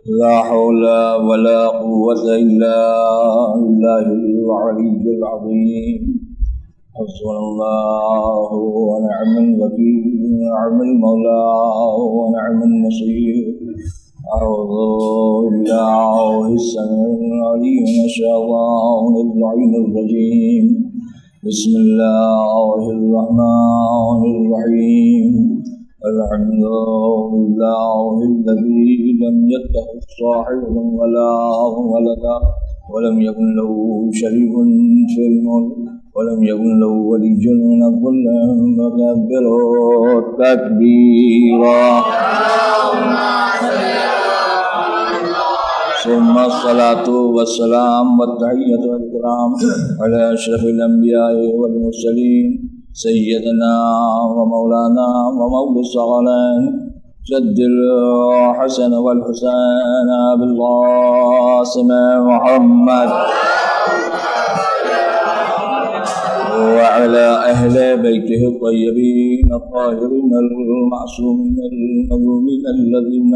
لا حول ولا قوة إلا بالله العلي العظيم. حسبنا الله ونعم الوكيل ونعم المولى ونعم النصير. أعوذ بالله السميع العليم من الشيطان اللعين الرجيم. بسم الله الرحمن الرحيم. الحمد لله الذي لم يتخذ صاحبا ولا ولدا ولم يكن له شريك في الملك ولم يكن له ولي من الذل وكبره تكبيرا. ثم الصلاة والسلام والتحية والإكرام على أشرف الأنبياء والمرسلين سيدنا ومولانا ومولى الثقلين جد الحسن والحسين بالقاسم محمد وعلى أهل بيته الطيبين الطاهرين المعصومين المظلومين الذين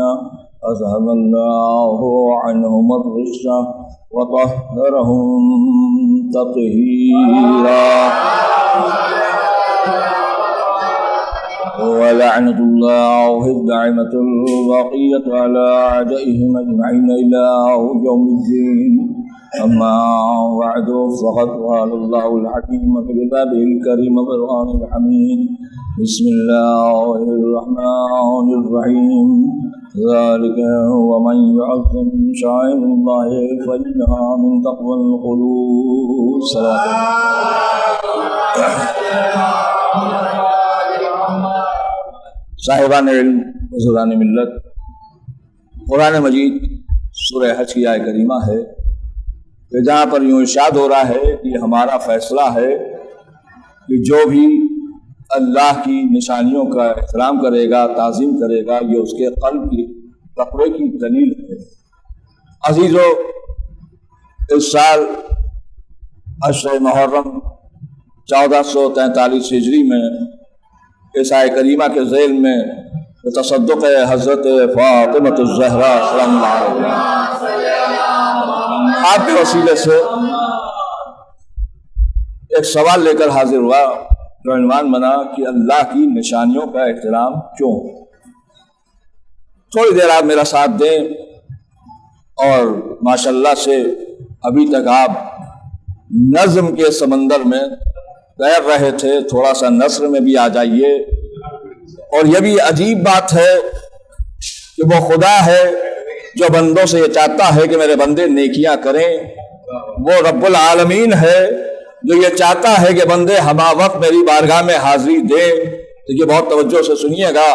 أذهب الله عنهم الرجس وطهرهم تطهيرا. ولعنة الله الدائمة الباقية على أعدائهم أجمعين إلى يوم الدين. أما بعد فقد قال الله الحكيم في كتابه الكريم والقرآن الحميد. بسم الله الرحمن الرحيم. ذلك ومن يعظم شعائر الله فإنها من تقوى القلوب. صاحبان علم بزرگان ملت، قرآن مجید سورہ حج کی آیہ کریمہ ہے کہ جہاں پر یوں ارشاد ہو رہا ہے کہ ہمارا فیصلہ ہے کہ جو بھی اللہ کی نشانیوں کا احترام کرے گا، تعظیم کرے گا، یہ اس کے قلب کی تقوی کی دلیل ہے. عزیزو، اس سال عشر محرم 1443 ہجری میں اس آیہ کریمہ کے ذیل میں تصدق حضرت فاطمہ الزہرا صلی اللہ علیہ وسلم آپ کے وسیلے سے ایک سوال لے کر حاضر ہوا جو عنوان بنا کہ اللہ کی نشانیوں کا احترام کیوں. تھوڑی دیر آپ میرا ساتھ دیں اور ماشاءاللہ سے ابھی تک آپ نظم کے سمندر میں تیر رہے تھے، تھوڑا سا نثر میں بھی آ جائیے. اور یہ بھی عجیب بات ہے کہ وہ خدا ہے جو بندوں سے یہ چاہتا ہے کہ میرے بندے نیکیاں کریں. وہ رب العالمین ہے جو یہ چاہتا ہے کہ بندے ہما وقت میری بارگاہ میں حاضری دیں. تو یہ بہت توجہ سے سنیے گا.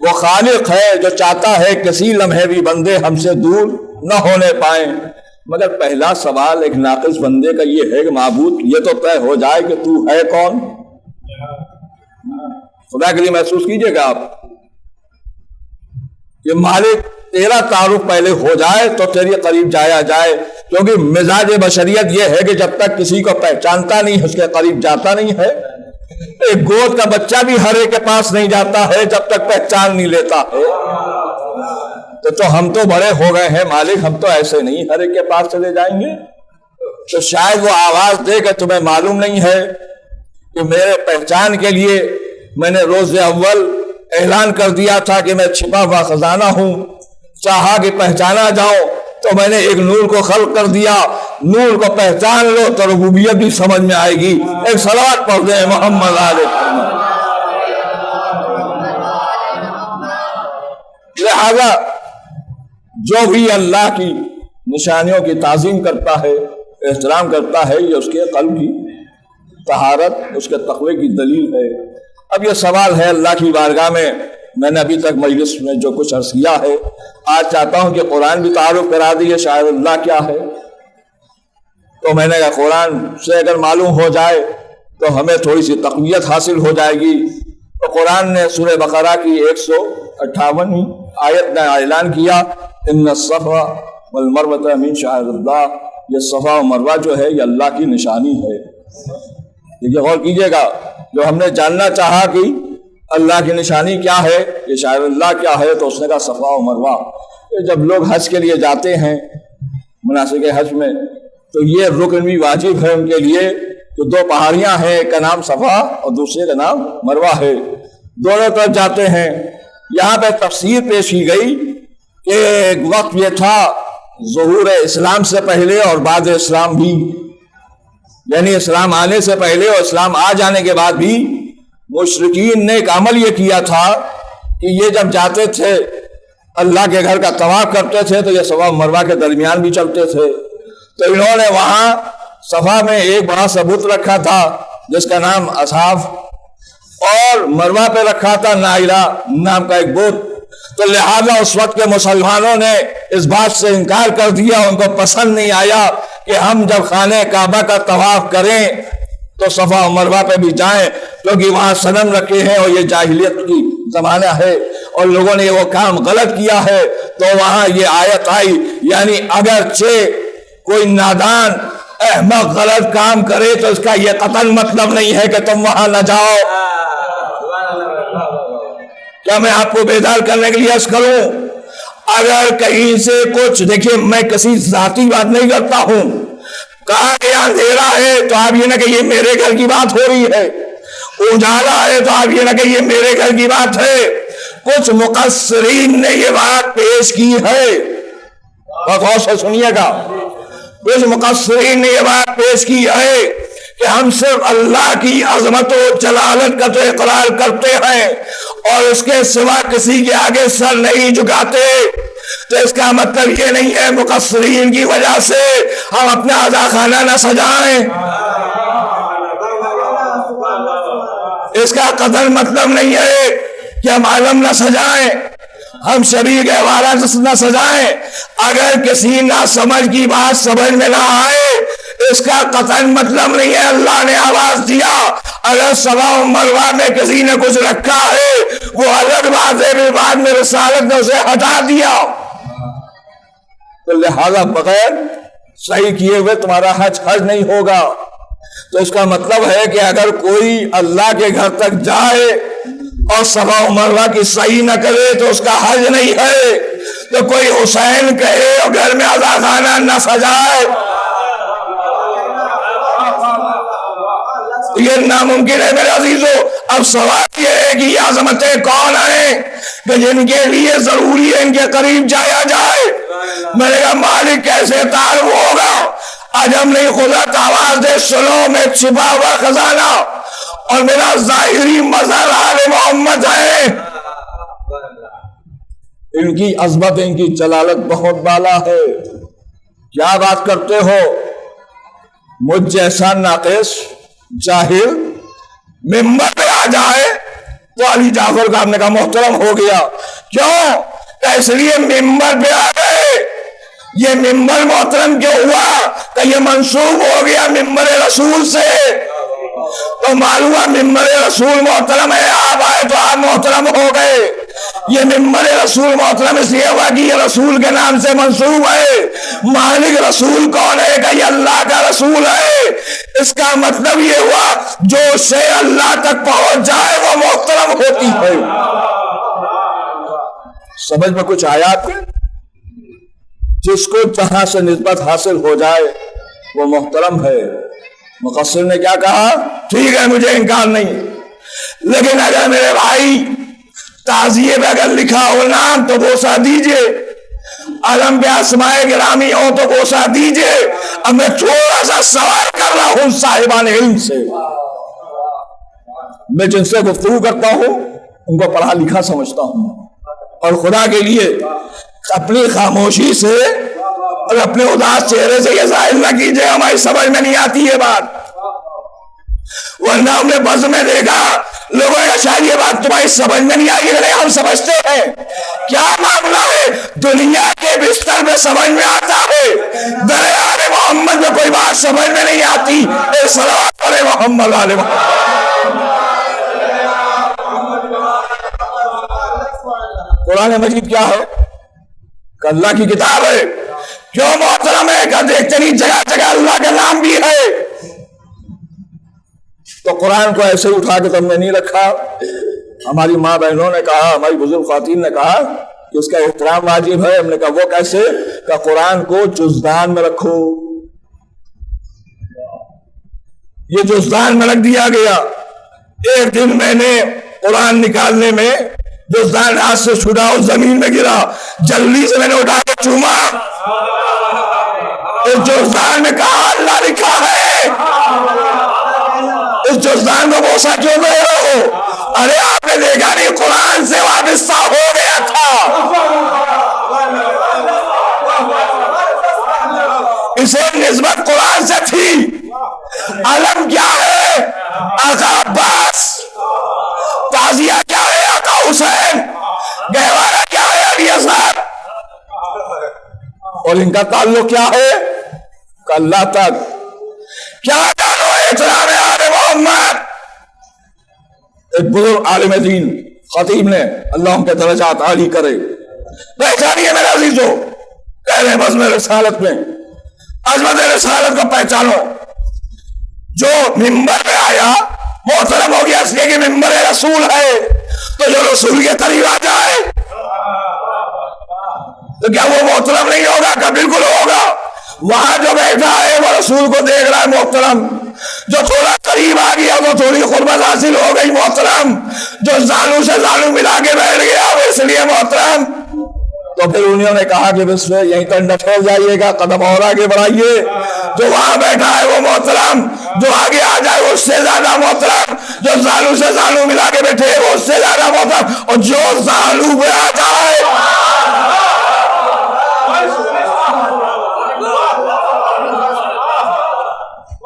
وہ خالق ہے جو چاہتا ہے کسی لمحے بھی بندے ہم سے دور نہ ہونے پائیں. مگر پہلا سوال ایک ناقص بندے کا یہ ہے کہ معبود یہ تو طے ہو جائے کہ تو ہے کون. خدا کے لیے محسوس کیجئے گا آپ کہ مالک تیرا تعارف پہلے ہو جائے تو تیرے قریب جایا جائے. کیونکہ مزاج بشریت یہ ہے کہ جب تک کسی کو پہچانتا نہیں اس کے قریب جاتا نہیں ہے. ایک گود کا بچہ بھی ہر ایک کے پاس نہیں جاتا ہے جب تک پہچان نہیں لیتا ہے. تو ہم تو بڑے ہو گئے ہیں مالک، ہم تو ایسے نہیں ہر ایک کے پاس چلے جائیں گے. تو شاید وہ آواز دے کہ تمہیں معلوم نہیں ہے کہ میرے پہچان کے لیے میں نے روز اول اعلان کر دیا تھا کہ میں چھپا ہوا خزانہ ہوں. چاہا کہ پہچانا جاؤ تو میں نے ایک نور کو خلق کر دیا. نور کو پہچان لو تو ربوبیت بھی سمجھ میں آئے گی. ایک صلوات پڑھ دیں محمد علیہ. لہذا جو بھی اللہ کی نشانیوں کی تعظیم کرتا ہے، احترام کرتا ہے، یہ اس کے قلب کی طہارت، اس کے تقوی کی دلیل ہے. اب یہ سوال ہے اللہ کی بارگاہ میں نے ابھی تک مجلس میں جو کچھ عرض کیا ہے، آج چاہتا ہوں کہ قرآن بھی تعارف کرا دیے شاعر اللہ کیا ہے. تو میں نے کہا قرآن سے اگر معلوم ہو جائے تو ہمیں تھوڑی سی تقویت حاصل ہو جائے گی. تو قرآن نے سورہ بقرہ کی 158 آیت نے اعلان کیا ان الصفا والمروۃ من شعائر اللہ. یہ صفا و مروہ جو ہے یہ اللہ کی نشانی ہے. دیکھیے غور کیجئے گا، جو ہم نے جاننا چاہا کہ اللہ کی نشانی کیا ہے، یہ شاعر اللہ کیا ہے، تو اس نے کہا صفا و مروہ. کہ جب لوگ حج کے لیے جاتے ہیں مناسک حج میں تو یہ رکن بھی واجب ہے ان کے لیے کہ دو پہاڑیاں ہیں، ایک کا نام صفا اور دوسرے کا نام مروہ ہے، دونوں طرف جاتے ہیں۔ یہاں پہ تفسیر پیش کی گئی کہ ایک وقت یہ تھا ظہور اسلام سے پہلے اور بعد اسلام بھی، یعنی اسلام آنے سے پہلے اور اسلام آ جانے کے بعد بھی مشرکین نے ایک عمل یہ کیا تھا کہ یہ جب جاتے تھے اللہ کے گھر کا طواف کرتے تھے تو یہ صفا و مروہ کے درمیان بھی چلتے تھے، تو انہوں نے وہاں صفا میں ایک بڑا سا بت رکھا تھا جس کا نام اصحاف، اور مروہ پہ رکھا تھا نائلہ نام کا ایک بت۔ تو لہذا اس وقت کے مسلمانوں نے اس بات سے انکار کر دیا، ان کو پسند نہیں آیا کہ ہم جب خانہ کعبہ کا طواف کریں تو صفا و مروہ پہ بھی جائیں، کیونکہ وہاں صنم رکھے ہیں اور یہ جاہلیت کی زمانہ ہے اور لوگوں نے وہ کام غلط کیا ہے۔ تو وہاں یہ آیت آئی، یعنی اگرچہ کوئی نادان احمق غلط کام کرے تو اس کا یہ قطعاً مطلب نہیں ہے کہ تم وہاں نہ جاؤ۔ کیا میں آپ کو بیدار کرنے کے لیے عرض کروں، اگر کہیں سے کچھ، دیکھیے میں کسی ذاتی بات نہیں کرتا ہوں، کہا کہ اندھیرا ہے تو آپ یہ نہ کہ یہ میرے گھر کی بات ہو رہی ہے، اجالا ہے تو آپ یہ نہ کہ یہ میرے گھر کی بات ہے۔ کچھ مقصرین نے یہ بات پیش کی ہے، بہت غور سے سنیے گا، کچھ مقصرین نے یہ بات پیش کی ہے کہ ہم صرف اللہ کی عظمت و جلالت کا تو اقرار کرتے ہیں اور اس کے سوا کسی کے آگے سر نہیں جھکاتے، تو اس کا مطلب یہ نہیں ہے مقصرین کی وجہ سے ہم اپنا عزاخانہ نہ سجائیں، اس کا قطعاً مطلب نہیں ہے کہ ہم عالم نہ سجائیں، ہم شبیہ گہوارہ نہ سجائیں۔ اگر کسی نہ سمجھ کی بات سمجھ میں نہ آئے اس کا قطعاً مطلب نہیں ہے اللہ نے آواز دیا۔ اگر صفا و مروہ میں کسی نے کچھ رکھا ہے وہ الگ بات ہے، پھر بعد میں رسالت نے اسے ہٹا دیا، تو لہذا بغیر صحیح کیے ہوئے تمہارا حج نہیں ہوگا۔ تو اس کا مطلب ہے کہ اگر کوئی اللہ کے گھر تک جائے اور صفا و مروہ کی صحیح نہ کرے تو اس کا حج نہیں ہے۔ تو کوئی حسین کہے اور گھر میں عزاخانہ نہ سجائے، یہ ناممکن ہے میرے عزیزو۔ اب سوال یہ ہے کہ یہ عظمتیں کون ہیں کہ جن کے لیے ضروری ہے ان کے قریب جایا جائے؟ میں نے کہا مالک کیسے تعارف ہوگا؟ عجم نہیں قدرت آواز دے سنو میں چھپا ہوا خزانہ، اور میرا ظاہری مظہر آل محمد ہے۔ ان کی عظمت، ان کی جلالت بہت بالا ہے۔ کیا بات کرتے ہو؟ مجھ جیسا ناقص جاہل ممبر پہ آ جائے تو علی جعفر کا آپ نے کہا محترم ہو گیا، کیوں؟ اس لیے ممبر پہ آ گئے۔ یہ ممبر محترم کیوں ہوا کہ یہ منسوب ہو گیا ممبر رسول سے، تو معلوم ہے ممبر رسول محترم ہے، آپ آئے تو آپ محترم ہو گئے۔ یہ ممبر رسول محترم اس لیے ہوا کہ یہ رسول کے نام سے منسوب ہے۔ مالک رسول کون ہے کہ یہ اللہ کا رسول ہے۔ اس کا مطلب یہ ہوا جو شے اللہ تک پہنچ جائے وہ محترم ہوتی ہے۔ سمجھ میں کچھ آیا آپ کو؟ جس کو جہاں سے نسبت حاصل ہو جائے وہ محترم ہے۔ مقصر نے کیا کہا؟ ٹھیک ہے مجھے انکار نہیں، لیکن اگر میرے بھائی تعزیے پہ اگر لکھا ہو نام تو بوسہ دیجئے، علم پہ اسماء گرامی ہو تو بوسہ دیجئے۔ اب میں تھوڑا سا سوال کر رہا ہوں صاحبان علم سے، میں جن سے گفتگو کرتا ہوں ان کو پڑھا لکھا سمجھتا ہوں، اور خدا کے لیے اپنی خاموشی سے اور اپنے اداس چہرے سے یہ ظاہر نہ کیجئے ہماری سمجھ میں نہیں آتی یہ بات، ورنہ ہم نے بز میں دیکھا لوگوں نے شاید یہ بات تمہاری سمجھ میں نہیں آئی، نہیں ہم سمجھتے ہیں کیا معاملہ ہے۔ دنیا کے بستر میں سمجھ میں آتا ہے، دربار محمد میں کوئی بات سمجھ میں نہیں آتی۔ صلوات علی محمد علی محمد۔ قرآن مجید کیا ہے؟ کہ اللہ کی کتاب ہے۔ کیوں محترم ہے؟ کہ دیکھتے نہیں جگہ جگہ اللہ کا نام بھی ہے، تو قرآن کو ایسے اٹھا کے تم نے نہیں رکھا۔ ہماری ماں بہنوں نے کہا، ہماری بزرگ خواتین نے کہا کہ اس کا احترام واجب ہے. ہم نے کہا وہ کیسے؟ کہ قرآن کو جزدان میں رکھو. یہ جزدان میں رکھ دیا گیا. ایک دن میں نے قرآن نکالنے میں جزدان ہاتھ سے چھوٹا اور زمین میں گرا. جلدی سے میں نے اٹھا کے چوما. اس جزدان میں کہا اللہ لکھا ہے. اس جزدان کو بوسا کیوں دے رہے ہو؟ ارے آپ نے دیکھا نہیں قرآن سے وابستہ ہو گیا تھا. اسے نسبت قرآن سے تھی. علم کیا ہے؟ آقا عباس. تعزیہ کیا ہے؟ آقا حسین. گہوارہ کیا ہے؟ علی اصغر. اور ان کا تعلق کیا ہے؟ کہ اللہ تک. کیا جانو احترام آل محمد. ایک بزرگ عالم دین خطیب نے اللہ ان کے درجات عالی کرے پہچانیے میرے عزیزو. کہہ رہے بس میں رسالت میں عظمت رسالت کو پہچانو. جو ممبر پہ آیا محترم ہو گیا اس لیے کہ ممبر رسول ہے. تو جو رسول کے قریب آ جائے تو کیا وہ محترم نہیں ہوگا؟ کہ بالکل ہوگا. وہاں جو بیٹھا ہے وہ رسول کو دیکھ رہا ہے محترم. جو تھوڑا قریب آ گیا تو تھوڑی قربت حاصل ہو گئی محترم. جو زانو سے زانو ملا کے بیٹھ گیا وہ اس لیے محترم. تو پھر انہوں نے کہا کہ بس یہیں تک نہ چھوڑ جائیے گا, قدم اور آگے بڑھائیے. جو وہاں بیٹھا ہے وہ محترم, جو آگے آ جائے وہ اس سے زیادہ محترم. جو زانو سے زانو ملا کے بیٹھے وہ اس سے زیادہ محترم. اور جو زانو پہ آ جائے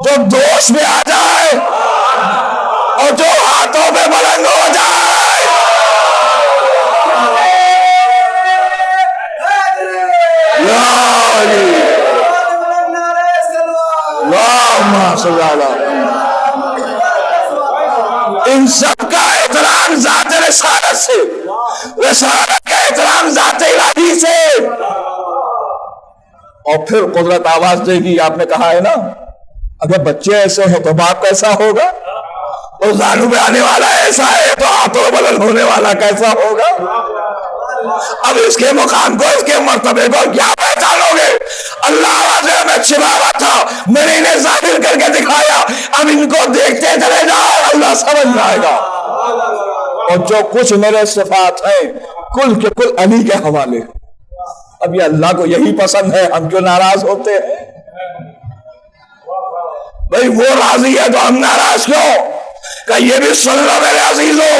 جو دوست میں آ جائے اور جو ہاتھوں پہ بلند ہو جائے ان سب کا احترام ذات رسالت سے, رسالت کا احترام ذات الہی سے. اور پھر قدرت آواز دے گی. آپ نے کہا ہے نا اگر بچے ایسے ہیں تو باپ کیسا ہوگا, اور زانو پہ آنے والا ایسا ہے تو ہاتھوں بلند ہونے والا کیسا ہوگا. اب اس کے مقام کو, اس کے مرتبے کو کیا پہچانو گے؟ اللہ واضح میں چھپا ہوا تھا, میں نے انہیں ظاہر کر کے دکھایا. اب ان کو دیکھتے چلے جاؤ, اللہ سمجھ جائے گا. اور جو کچھ میرے صفات ہیں کل کے کل علی کے حوالے. اب یہ اللہ کو یہی پسند ہے, ہم کیوں ناراض ہوتے ہیں؟ بھئی وہ راضی ہے تو ہم ناراض کیوں؟ کہ یہ بھی سن لو میرے عزیزو,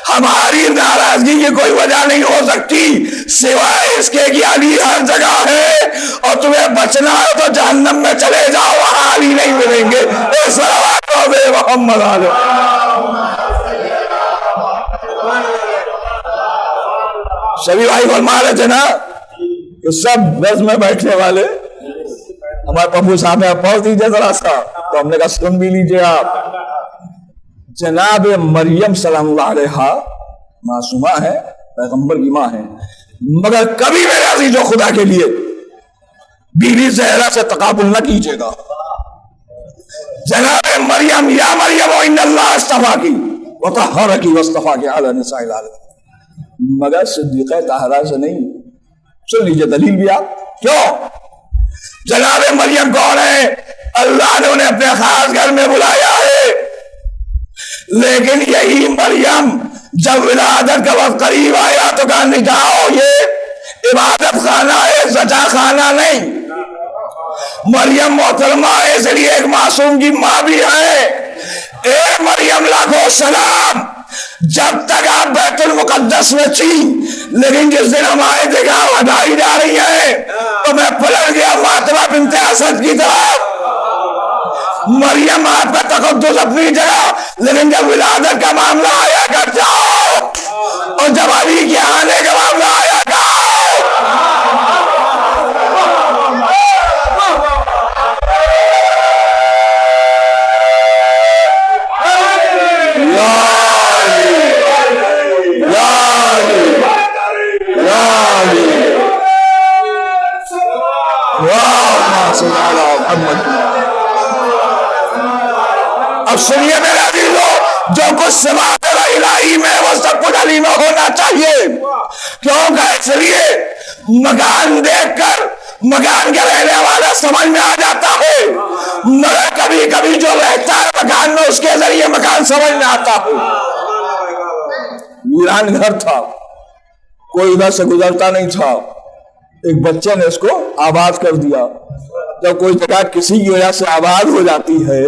ہماری ناراضگی کی کوئی وجہ نہیں ہو سکتی سوائے اس کے کہ علی ہر جگہ ہے, اور تمہیں بچنا ہے تو جہنم میں چلے جاؤ, وہاں علی نہیں ملیں گے. صلوات بے محمد علیہ. سبھی بھائی فرما رہے تھے نا کہ سب وز میں بیٹھنے والے ہمارے پبو صاحب نے پہنچ دیجیے ذرا سا, تو ہم نے کہا سن بھی لیجیے آپ. جناب مریم سلام اللہ علیہا معصومہ ہے, پیغمبر کی ماں ہے, مگر کبھی میرے عزیز و خدا کے لیے بیوی زہرا سے تقابل نہ کیجیے گا. جناب مریم یا مریم ان اللہ اصطفاکی وطہرکی واصطفاکی علی نساء العالمین, مگر صدیقہ طاہرہ سے نہیں. سن لیجیے دلیل بھی آپ. کیوں؟ جناب مریم کون ہے؟ اللہ نے انہیں اپنے خاص گھر میں بلایا ہے, لیکن یہی مریم جب ولادت کا وقت قریب آیا تو کہا نہیں جاؤ, یہ عبادت خانہ ہے, سجا خانہ نہیں. مریم محترمہ ہے, اس لیے ایک معصوم کی ماں بھی ہے. اے مریم لاکھوں سلام, جب تک آپ بیت المقدس میں تھی, لیکن جس دن ہمارے جگہ ہٹائی جا رہی ہے تو میں پلٹ گیا فاطمہ بنت اسد کی طرف. مریم آپ کا تقدس اپنی جگہ, لیکن جب ولادت کا معاملہ آیا کر جاؤ, اور جب علی کے آنے کا معاملہ آیا جاؤ. اب سنیے میرے عزیزو، جو کچھ صفات الہی میں وہ سب کچھ علی میں ہونا چاہیے. کیوں کہ اس لیے مکان دیکھ کر مکان کے رہنے والا سمجھ میں آ جاتا ہے، مگر کبھی کبھی جو رہتا ہے مکان میں اس کے ذریعے مکان سمجھ میں آتا ہے. ویران گھر تھا، کوئی ادھر سے گزرتا نہیں تھا، ایک بچے نے اس کو آباد کر دیا. جب کوئی جگہ کسی کی وجہ سے آباد ہو جاتی ہے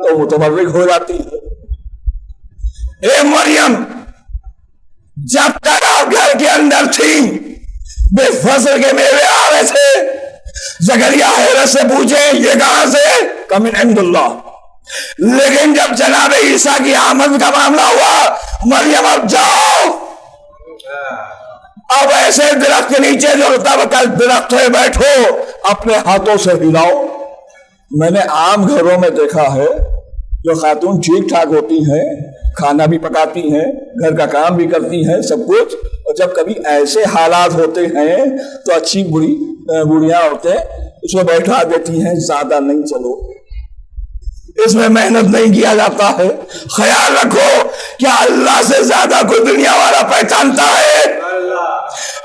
تو متبرک ہو جاتی ہے. اے مریم، جب تک آپ گھر کے اندر تھی بے فصل کے میوے آ رہے تھے، زکریا حیرت سے پوچھے یہ کہاں سے؟ کمن عند اللہ. لیکن جب جناب عیسیٰ کی آمد کا معاملہ ہوا، مریم اب جاؤ، اب ایسے درخت کے نیچے جو درخت ہے بیٹھو، اپنے ہاتھوں سے ہلاؤ. میں نے عام گھروں میں دیکھا ہے جو خاتون ٹھیک ٹھاک ہوتی ہیں، کھانا بھی پکاتی ہیں، گھر کا کام بھی کرتی ہیں، سب کچھ، اور جب کبھی ایسے حالات ہوتے ہیں تو اچھی بڑھیاں عورتیں اس میں بیٹھا دیتی ہیں، زیادہ نہیں چلو، اس میں محنت نہیں کیا جاتا ہے. خیال رکھو کیا اللہ سے زیادہ کوئی دنیا والا پہچانتا ہے؟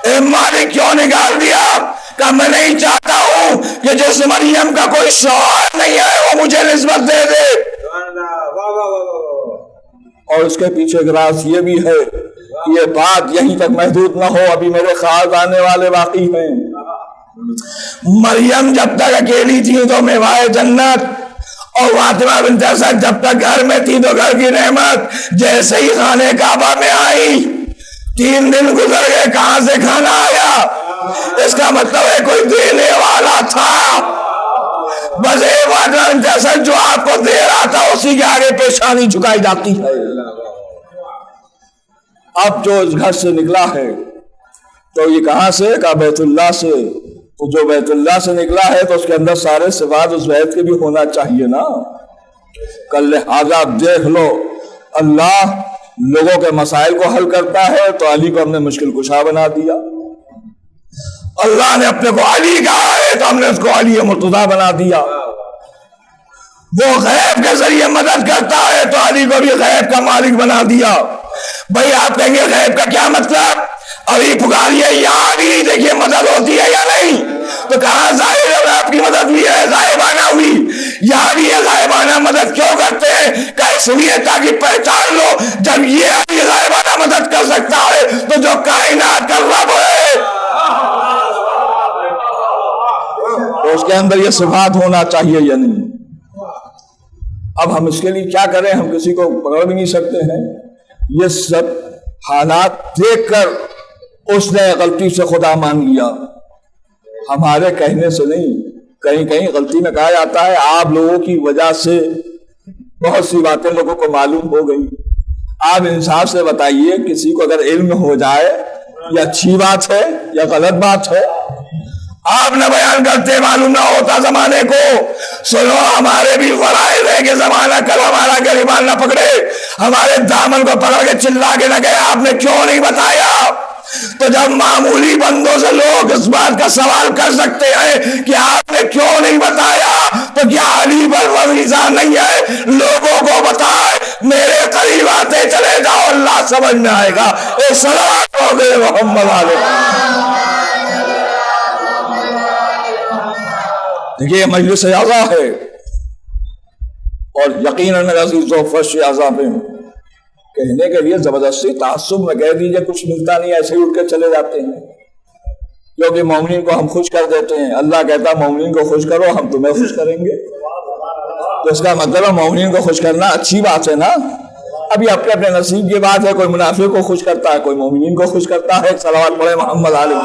اے مالک کیوں نکال دیا کہ میں نہیں چاہتا ہوں کہ جس مریم کا کوئی شوہر نہیں ہے وہ مجھے نسبت دے دے. اور اس کے پیچھے ایک راز یہ بھی ہے، یہ بات یہیں تک محدود نہ ہو، ابھی میرے خیال آنے والے باقی ہیں. مریم جب تک اکیلی تھی تو میوائے جنت، اور فاطمہ بنت اسد جب تک گھر میں تھی تو گھر کی نعمت. جیسے ہی خانے کعبہ میں آئی 3 دن گزر گئے، کہاں سے کھانا آیا؟ اس کا مطلب ہے کوئی دینے والا تھا. بس ایک فاطمہ بنت اسد جو آپ کو دے رہا تھا اسی کے آگے پیشانی جھکائی جاتی ہے. اب جو اس گھر سے نکلا ہے تو یہ کہاں سے؟ کہا بیت اللہ سے. تو جو بیت اللہ سے نکلا ہے تو اس کے اندر سارے صفات اس بیت کے بھی ہونا چاہیے نا. کل لہذا دیکھ لو، اللہ لوگوں کے مسائل کو حل کرتا ہے تو علی کو ہم نے مشکل کشا بنا دیا. اللہ نے اپنے کو علی کہا ہے تو ہم نے اس کو علی مرتضیٰ بنا دیا. وہ غیب کے ذریعے مدد کرتا ہے تو علی کو بھی غیب کا مالک بنا دیا. بھائی آپ کہیں گے غیب کا کیا مطلب؟ ابھی پکاریے یا علی، دیکھیے مدد ہوتی ہے یا نہیں. تو کہاں ظاہر ہے آپ کی مدد بھی ہے، غائبانہ ہوئی. یا علی غائبانہ مدد کیوں کرتے ہیں؟ کہ اس لیے تاکہ پہچان لو جب یہ علی غائبانہ مدد کر سکتا ہے تو جو کائنات کا رب ہے تو اس کے اندر یہ صفات ہونا چاہیے یا نہیں. اب ہم اس کے لیے کیا کریں؟ ہم کسی کو پکڑ بھی نہیں سکتے ہیں. یہ سب حالات دیکھ کر اس نے غلطی سے خدا مان لیا، ہمارے کہنے سے نہیں. کہیں کہیں غلطی میں کہا جاتا ہے آپ لوگوں کی وجہ سے بہت سی باتیں لوگوں کو معلوم ہو گئی. آپ انصاف سے بتائیے کسی کو اگر علم ہو جائے یہ اچھی بات ہے یا غلط بات ہے؟ آپ نہ بیان کرتے معلوم نہ ہوتا زمانے کو. سنو، ہمارے بھی فرائض ہے کہ زمانہ کل ہمارا گریبان نہ پکڑے، ہمارے دامن کو پکڑ کے چلا کے نہ گئے آپ نے کیوں نہیں بتایا. تو جب معمولی بندوں سے لوگ اس بات کا سوال کر سکتے ہیں کہ آپ نے کیوں نہیں بتایا، تو کیا علی پر وزیزہ نہیں ہے؟ لوگوں کو بتائے، میرے قریب آتے چلے جاؤ، اللہ سمجھ میں آئے گا. اے صلوات ہو گئے محمد علیہ. دیکھیے یہ مجلس اعضا ہے اور یقیناً عزیز و فرش اعضا میں کہنے کے لیے زبردستی تعصب میں کہہ دیجئے کچھ ملتا نہیں، ایسے ہی اٹھ کے چلے جاتے ہیں کیونکہ مومنین کو ہم خوش کر دیتے ہیں. اللہ کہتا مومنین کو خوش کرو، ہم تمہیں خوش کریں گے. تو اس کا مطلب ہے مومنین کو خوش کرنا اچھی بات ہے نا. ابھی اپنے اپنے نصیب کی بات ہے، کوئی منافق کو خوش کرتا ہے، کوئی مومنین کو خوش کرتا ہے. صلوات پڑھے محمد علیہ.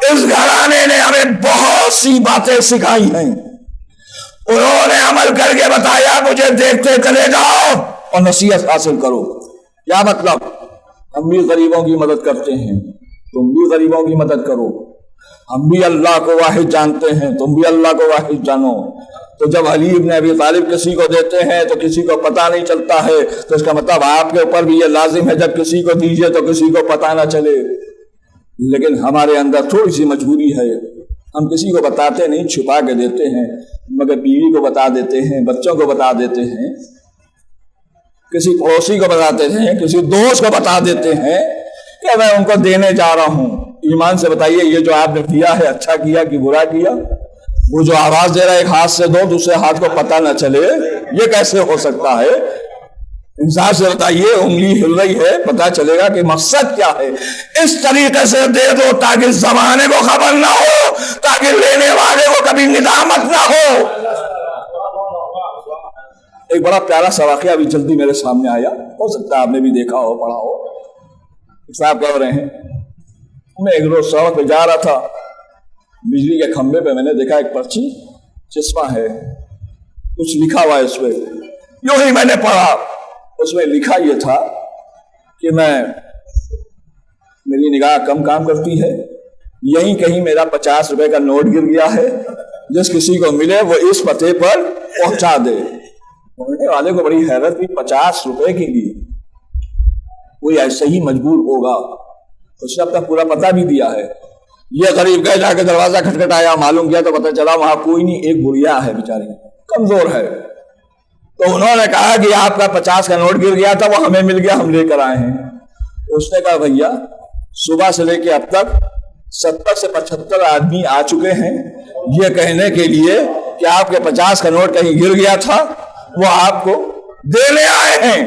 اس گھرانے نے ہمیں بہت سی باتیں سکھائی ہیں، انہوں نے عمل کر کے بتایا مجھے دیکھتے چلے جاؤ اور نصیحت حاصل کرو. کیا مطلب؟ ہم بھی غریبوں کی مدد کرتے ہیں، تم بھی غریبوں کی مدد کرو. ہم بھی اللہ کو واحد جانتے ہیں، تم بھی اللہ کو واحد جانو. تو جب علی ابن ابی طالب کسی کو دیتے ہیں تو کسی کو پتہ نہیں چلتا ہے، تو اس کا مطلب آپ کے اوپر بھی یہ لازم ہے جب کسی کو دیجئے تو کسی کو پتہ نہ چلے. لیکن ہمارے اندر تھوڑی سی مجبوری ہے، ہم کسی کو بتاتے نہیں، چھپا کے دیتے ہیں، مگر بیوی کو بتا دیتے ہیں، بچوں کو بتا دیتے ہیں، کسی پڑوسی کو بتاتے ہیں، کسی دوست کو بتا دیتے ہیں کہ میں ان کو دینے جا رہا ہوں۔ ایمان سے بتائیے یہ جو آپ نے کیا ہے اچھا کیا کہ برا کیا؟ وہ جو آواز دے رہا ہے ایک ہاتھ سے دو، دوسرے ہاتھ کو پتہ نہ چلے، یہ کیسے ہو سکتا ہے؟ انسان سے بتائیے، انگلی ہل رہی ہے، پتہ چلے گا کہ مقصد کیا ہے۔ اس طریقے سے دے دو تاکہ زمانے کو خبر نہ ہو، تاکہ لینے والے کو کبھی ندامت نہ ہو۔ ایک بڑا پیارا سا واقعہ ابھی جلدی میرے سامنے آیا، ہو سکتا ہے آپ نے بھی دیکھا ہو، پڑھا ہو۔ صاحب کہہ رہے ہیں میں ایک روز سڑک پہ جا رہا تھا، بجلی کے کھمبے پہ میں نے دیکھا ایک پرچی چسپاں ہے، کچھ لکھا ہوا ہے اس پہ۔ یوں ہی میں نے پڑھا، اس میں لکھا یہ تھا کہ میری نگاہ کم کام کرتی ہے، یہیں کہیں میرا 50 روپے کا نوٹ گر گیا ہے، جس کسی کو ملے وہ اس پتے پر پہنچا دے۔ پڑھنے والے کو بڑی حیرت ہوئی، 50 روپے کے لیے کوئی ایسے ہی مجبور ہوگا؟ اس نے اپنا پورا پتہ بھی دیا ہے۔ یہ غریب گئے، جا کے دروازہ کھٹکھٹایا، معلوم کیا تو پتہ چلا وہاں کوئی نہیں، ایک بڑھیا ہے بیچاری، کمزور ہے۔ تو انہوں نے کہا کہ آپ کا 50 کا نوٹ گر گیا تھا، وہ ہمیں مل گیا، ہم لے کر آئے ہیں۔ اس نے کہا بھیا صبح سے لے کے اب تک 70 سے 75 آدمی آ چکے ہیں یہ کہنے کے لیے کہ آپ کے 50 کا نوٹ کہیں گر گیا تھا، وہ آپ کو دینے آئے ہیں،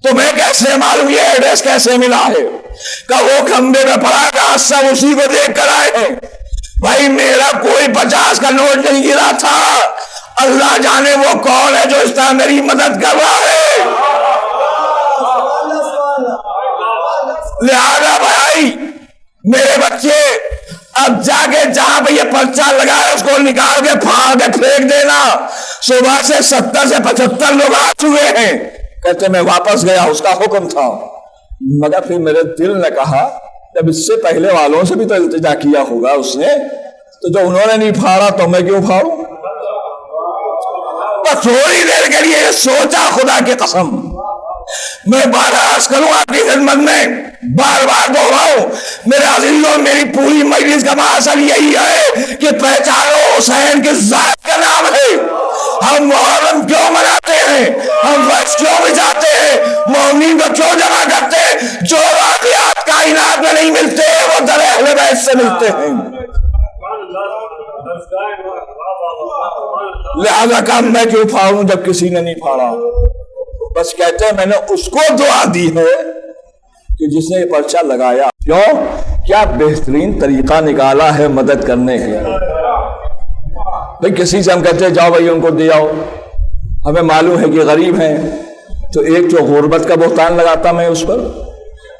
تمہیں کیسے معلوم، یہ ایڈریس کیسے ملا ہے؟ کہ وہ کھمبے میں پڑا تھا، سب اسی کو دیکھ کر آئے ہیں۔ بھائی میرا کوئی 50 کا نوٹ نہیں گرا تھا، اللہ جانے وہ کون ہے جو اس طرح میری مدد کر رہا ہے۔ لہذا بھائی میرے بچے اب جا کے جہاں پہ یہ پرچہ لگا ہے اس کو نکال کے پھاڑ کے پھینک دینا۔ صبح سے 70 سے 75 لوگ آ چکے ہیں۔ کہتے میں واپس گیا، اس کا حکم تھا، مگر پھر میرے دل نے کہا جب اس سے پہلے والوں سے بھی تو التجا کیا ہوگا اس نے، تو جو انہوں نے نہیں پھاڑا تو میں کیوں پھاڑوں؟ بس تھوڑی دیر کے لیے سوچا، خدا کی قسم میں بار عرض کروں آپ کی خدمت میں، بار بار دوہراؤں میرے عزیزوں، میری پوری مجلس کا مقصد یہی ہے کہ پہچانو حسین کس ذات کا نام ہے۔ ہم محرم کیوں مناتے ہیں، ہم وقت کیوں بچاتے ہیں، مومنین کو کیوں جمع کرتے ہیں؟ جو واقعات کائنات میں نہیں ملتے وہ در اہل بیت سے ملتے ہیں۔ لہذا کام میں کیوں پھاڑوں جب کسی نے نہیں پھاڑا؟ بس کہتے ہیں میں نے اس کو دعا دی ہے کہ جس نے یہ پرچہ لگایا، کیوں؟ کیا بہترین طریقہ نکالا ہے مدد کرنے کے۔ بھئی کسی سے ہم کہتے ہیں جاؤ بھائی ان کو دے آؤ، ہمیں معلوم ہے کہ غریب ہیں، تو ایک تو غربت کا بہتان لگاتا میں اس پر،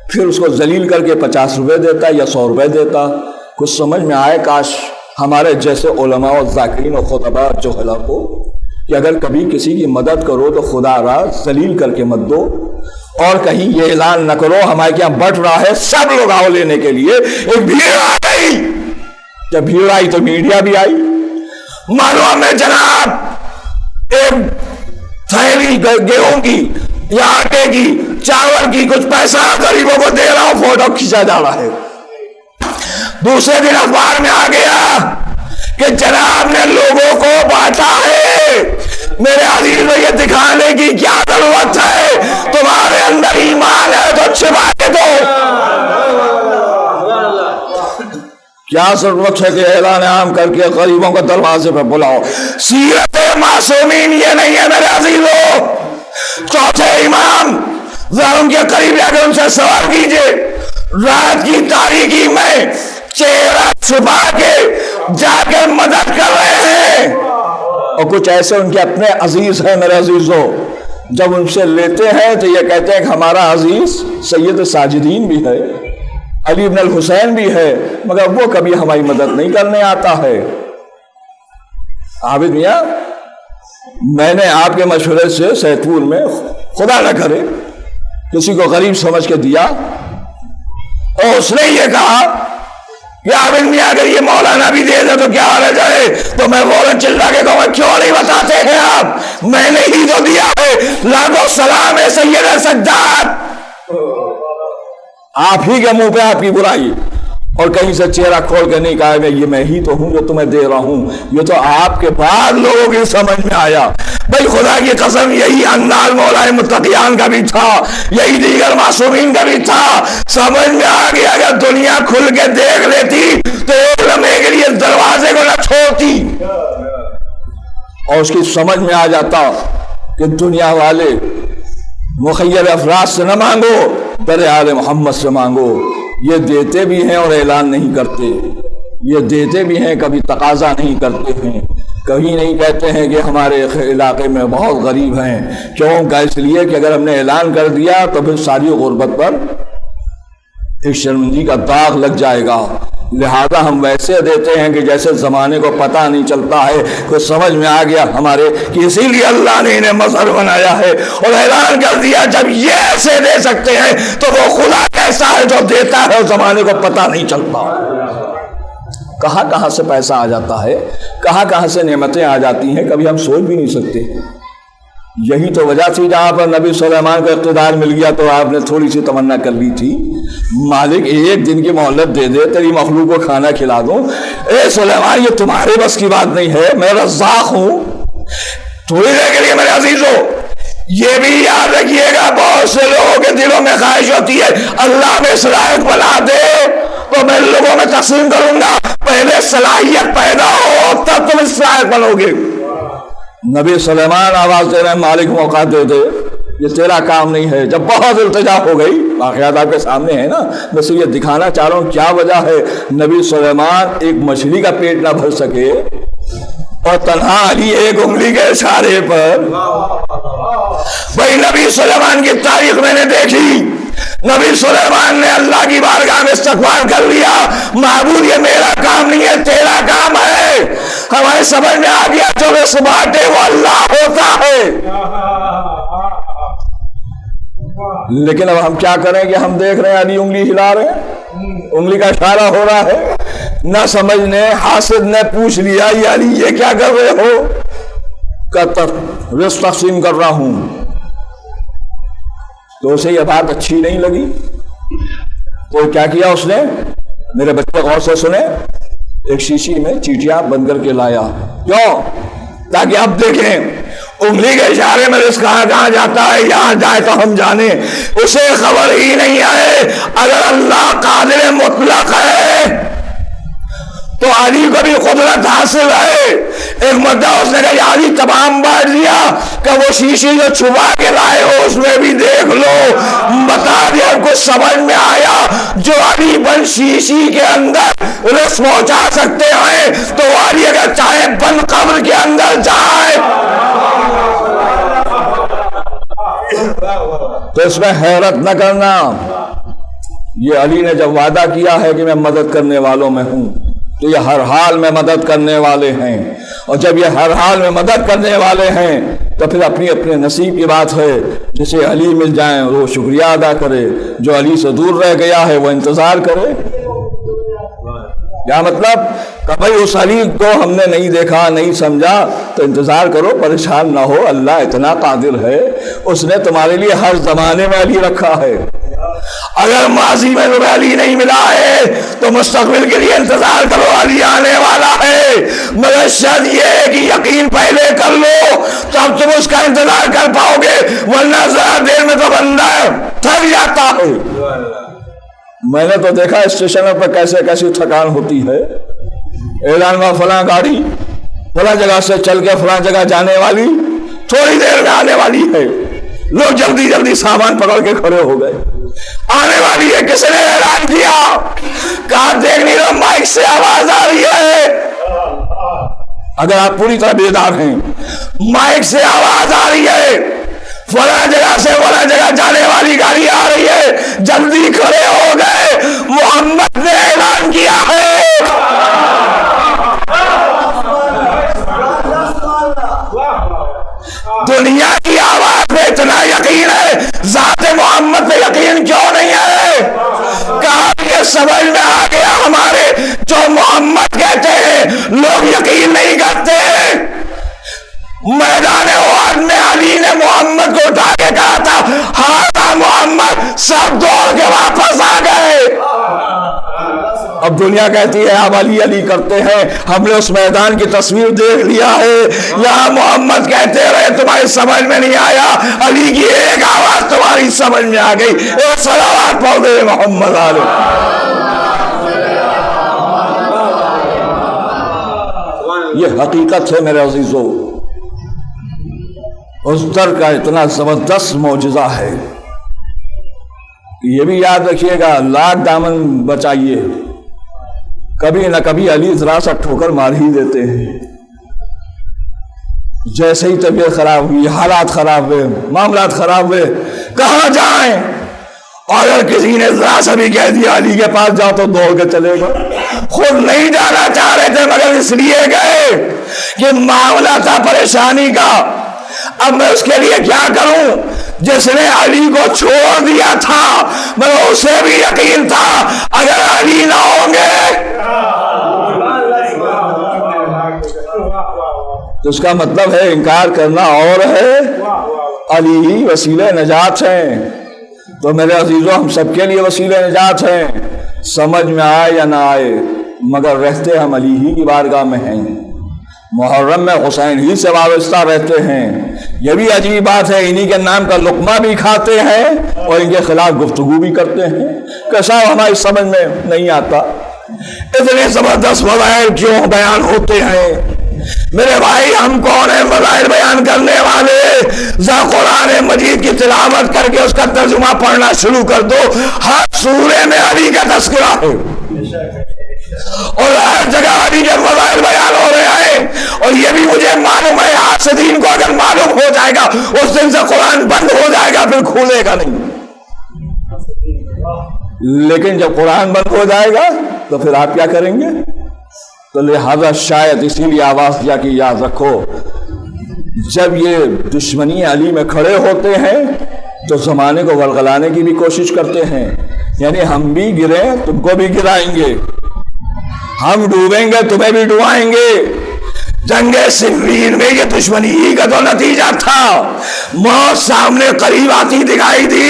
پھر اس کو ذلیل کر کے 50 روپے دیتا یا 100 روپے دیتا۔ کچھ سمجھ میں آئے کاش ہمارے جیسے علماء و ذاکرین و خطباء جہلا کو کہ اگر کبھی کسی کی مدد کرو تو خدا را ذلیل کر کے مت دو، اور کہیں یہ اعلان نہ کرو ہمارے کیا بٹ رہا ہے، سب لوگ آؤ لینے کے لیے۔ ایک بھیڑ آ گئی، جب بھیڑ آئی تو میڈیا بھی آئی، معلوم میں جناب ایک تھیلی گیہوں کی یا آٹے کی، چاول کی، کچھ پیسہ غریبوں کو دے رہا ہوں، فوٹو کھینچا جا رہا ہے۔ دوسرے دن اخبار میں آ گیا کہ جناب نے لوگوں کو بانٹا ہے۔ میرے عزیزوں یہ دکھانے کی کیا ضرورت ہے؟ تمہارے اندر ایمان ہے تو چھپا کے دو۔ کیا ضرورت ہے کہ اعلان عام کر کے غریبوں کو دروازے پہ بلاؤ؟ سیرت معصومین یہ نہیں ہے میرے عزیزوں۔ چوتھے امام ذرا ان کے قریب جا کے ان سے سوال کیجئے، رات کی تاریکی میں چہرہ چھپا کے جا کے مدد کر رہے ہیں، اور کچھ ایسے ان کے اپنے عزیز ہیں میرے عزیزوں، جب ان سے لیتے ہیں تو یہ کہتے ہیں کہ ہمارا عزیز سید ساجدین بھی ہے، علی بن الحسین بھی ہے، مگر وہ کبھی ہماری مدد نہیں کرنے آتا ہے۔ عابد میاں میں نے آپ کے مشورے سے سید پور میں خدا نہ کرے کسی کو غریب سمجھ کے دیا، اور اس نے یہ کہا کہ عابد میاں اگر یہ مولانا بھی دے دے تو کیا ہو جائے، تو میں فوراً چلا کے کہوں کیوں نہیں بتاتے ہیں آپ، میں نے ہی تو دیا ہے، لاکھوں سلام ہے سید سجاد۔ آپ ہی کے منہ پہ آپ کی برائی، اور کہیں سے چہرہ کھول کے نہیں کہا میں ہی تو ہوں جو تمہیں دے رہا ہوں، یہ تو آپ کے بعد لوگوں کی سمجھ میں آیا۔ بھائی خدا کی قسم یہی انداز مولا متقیان کا بھی تھا، یہی دیگر معصومین کا بھی تھا۔ سمجھ میں آ گیا اگر دنیا کھل کے دیکھ لیتی تو ایک لمحے کے لیے دروازے کو نہ چھوڑتی، اور اس کی سمجھ میں آ جاتا کہ دنیا والے مخیر افراد سے نہ مانگو، در آل محمد سے مانگو۔ یہ دیتے بھی ہیں اور اعلان نہیں کرتے، یہ دیتے بھی ہیں کبھی تقاضا نہیں کرتے ہیں، کبھی نہیں کہتے ہیں کہ ہمارے علاقے میں بہت غریب ہیں۔ کیوں کہ اس لیے کہ اگر ہم نے اعلان کر دیا تو پھر ساری غربت پر ایک شرمندگی کا داغ لگ جائے گا، لہذا ہم ویسے دیتے ہیں کہ جیسے زمانے کو پتہ نہیں چلتا ہے، کچھ سمجھ میں آ گیا ہمارے کہ اسی لیے اللہ نے انہیں مظہر بنایا ہے اور اعلان کر دیا جب یہ ایسے دے سکتے ہیں تو وہ خدا کیسا ہے جو دیتا ہے اور زمانے کو پتہ نہیں چلتا۔ کہاں کہاں سے پیسہ آ جاتا ہے، کہاں کہاں سے نعمتیں آ جاتی ہیں، کبھی ہم سوچ بھی نہیں سکتے۔ یہی تو وجہ تھی جہاں پر نبی سلیمان کو اقتدار مل گیا تو آپ نے تھوڑی سی تمنا کر لی تھی، مالک ایک دن کی مہلت دے دے، تیری مخلوق کو کھانا کھلا دوں۔ اے سلیمان یہ تمہارے بس کی بات نہیں ہے، میں رزاق ہوں۔ تھوڑی دیر کے لیے میرے عزیزو یہ بھی یاد رکھیے گا، بہت سے لوگوں کے دلوں میں خواہش ہوتی ہے اللہ میں صلاحیت بنا دے تو میں لوگوں میں تقسیم کروں گا، پہلے صلاحیت پیدا ہو تب تم اس صلاحیت بنو گے۔ نبی سلیمان آواز دے رہے ہیں مالک موقع دے دے، یہ تیرا کام نہیں ہے۔ جب بہت التجا ہو گئی، واقعات آپ کے سامنے ہے نا، بس یہ دکھانا چاہ رہا ہوں کیا وجہ ہے نبی سلیمان ایک مچھلی کا پیٹ نہ بھر سکے اور تنہا علی ایک انگلی کے اشارے پر۔ بھائی نبی سلیمان کی تاریخ میں نے دیکھی، نبی سلیمان نے اللہ کی بارگاہ میں استغفار کر لیا، معبود یہ میرا کام نہیں ہے تیرا کام ہے۔ ہمارے سمجھ میں آ گیا جو باتیں وہ اللہ ہوتا ہے۔ لیکن اب ہم کیا کریں کہ ہم دیکھ رہے ہیں علی انگلی ہلا رہے ہیں، انگلی کا اشارہ ہو رہا ہے، نہ سمجھنے حاسد نے پوچھ لیا یہ علی یہ کیا کر رہے ہو، کہ رزق تقسیم کر رہا ہوں، تو اسے یہ بات اچھی نہیں لگی تو کیا کیا اس نے، میرے بچے غور سے سنیں، ایک شیشی میں چیٹیاں بند کر کے لایا، کیوں؟ تاکہ اب دیکھیں انگلی کے اشارے میں رزق کہاں جاتا ہے، یہاں جائے تو ہم جانے، اسے خبر ہی نہیں آئے۔ اگر اللہ قادر مطلق ہے تو علی کو بھی قدرت حاصل ہے۔ ایک مدہ اس نے کہا علی تمام بانٹ دیا کہ وہ شیشی جو چھپا کے لائے ہو اس میں بھی دیکھ لو، بتا دیا کچھ سمجھ میں آیا جو علی بن شیشی کے اندر رزق پہنچا سکتے ہیں تو وہ علی اگر چاہے بند قبر کے اندر جائے تو اس میں حیرت نہ کرنا۔ یہ علی نے جب وعدہ کیا ہے کہ میں مدد کرنے والوں میں ہوں تو یہ ہر حال میں مدد کرنے والے ہیں، اور جب یہ ہر حال میں مدد کرنے والے ہیں تو پھر اپنی اپنے نصیب کی بات ہے، جسے علی مل جائیں وہ شکریہ ادا کرے، جو علی سے دور رہ گیا ہے وہ انتظار کرے۔ کیا مطلب کہ بھائی اس علی کو ہم نے نہیں دیکھا نہیں سمجھا تو انتظار کرو، پریشان نہ ہو، اللہ اتنا قادر ہے، اس نے تمہارے لیے ہر زمانے میں علی رکھا ہے۔ اگر ماضی میں تمہیں علی نہیں ملا ہے تو مستقبل کے لیے انتظار کرو، علی آنے والا ہے، مگر شرط یہ ہے کہ یقین پہلے کر لو تب تم اس کا انتظار کر پاؤ گے، ورنہ ذرا دیر میں تو بندہ تھک جاتا ہے۔ میں نے تو دیکھا اسٹیشنوں پر کیسے کیسی تھکان ہوتی ہے، اعلان میں فلاں گاڑی فلاں جگہ سے چل کے فلاں جگہ جانے والی تھوڑی دیر میں آنے والی ہے، لوگ جلدی جلدی سامان پکڑ کے کھڑے ہو گئے، آنے والی ہے، کس نے اعلان کیا، کہاں دیکھ نہیں رہا مائک سے آواز آ رہی ہے، اگر آپ پوری طرح بیدار ہیں مائک سے آواز آ رہی ہے فلاں جگہ سے فلاں جگہ جانے والی گاڑی آ رہی ہے، جلدی کھڑے ہو گئے، محمد نے اعلان کیا ہے۔ دنیا کی آواز میں اتنا یقین ہے، ذات محمد میں یقین کیوں نہیں ہے؟ کہاں یہ سمجھ میں آ گیا ہمارے جو محمد کہتے ہیں لوگ یقین نہیں کرتے۔ میدان احد میں علی نے محمد کو اٹھا کے کہا تھا ہاں محمد، سب دوڑ کے واپس آ گئے۔ اب دنیا کہتی ہے آپ علی علی کرتے ہیں، ہم نے اس میدان کی تصویر دیکھ لیا ہے، یہاں محمد کہتے رہے تمہاری سمجھ میں نہیں آیا، علی کی ایک آواز تمہاری سمجھ میں آ گئی، ایک صلوات پڑھ دے محمد علیہ۔ یہ حقیقت ہے میرے عزیزو، اس در کا اتنا زبردست معجزہ ہے۔ یہ بھی یاد رکھیے گا، لاکھ دامن بچائیے، کبھی نہ کبھی علی ذرا سا ٹھوکر مار ہی دیتے ہیں۔ جیسے ہی طبیعت خراب ہوئی، حالات خراب ہوئے، معاملات خراب ہوئے، کہاں جائیں؟ اور اگر کسی نے ذرا سا بھی کہہ دیا علی کے پاس جاؤ تو دوڑ کے چلے گئے۔ خود نہیں جانا چاہ رہے تھے مگر اس لیے گئے کہ معاملہ تھا پریشانی کا، اب میں اس کے لیے کیا کروں؟ جس نے علی کو چھوڑ دیا تھا مگر اسے بھی یقین تھا اگر علی نہ ہوں گے تو اس کا مطلب ہے انکار کرنا اور ہے، علی ہی وسیلہ نجات ہیں۔ تو میرے عزیزوں، ہم سب کے لیے وسیلہ نجات ہیں، سمجھ میں آئے یا نہ آئے، مگر رہتے ہم علی ہی کی بارگاہ میں ہیں، محرم میں حسین ہی سے وابستہ رہتے ہیں۔ یہ بھی عجیب بات ہے، انہی کے نام کا لقمہ بھی کھاتے ہیں اور ان کے خلاف گفتگو بھی کرتے ہیں، کیسا ہماری سمجھ میں نہیں آتا۔ اتنے زبردست فضائل کیوں بیان ہوتے ہیں؟ میرے بھائی، ہم کون ہیں فضائل بیان کرنے والے؟ ذا قرآن مجید کی تلاوت کر کے اس کا ترجمہ پڑھنا شروع کر دو، ہر سورے میں علی کا تذکرہ ہے اور ہر جگہ علی کے فضائل بیان ہو رہے ہیں۔ اور یہ بھی مجھے معلوم ہے، حاسدین کو اگر معلوم ہو جائے گا اس دن سے قرآن بند ہو جائے گا، پھر کھولے گا نہیں۔ لیکن جب قرآن بند ہو جائے گا تو پھر آپ کیا کریں گے؟ تو لہذا شاید اسی لیے آواز کیا کہ یاد رکھو، جب یہ دشمنی علی میں کھڑے ہوتے ہیں تو زمانے کو ولغلانے کی بھی کوشش کرتے ہیں، یعنی ہم بھی گریں تم کو بھی گرائیں گے، ہم ڈوبیں گے تمہیں بھی ڈوبائیں گے۔ جنگ صفین میں یہ دشمنی ہی کا تو نتیجہ تھا، موت سامنے قریب آتی دکھائی دی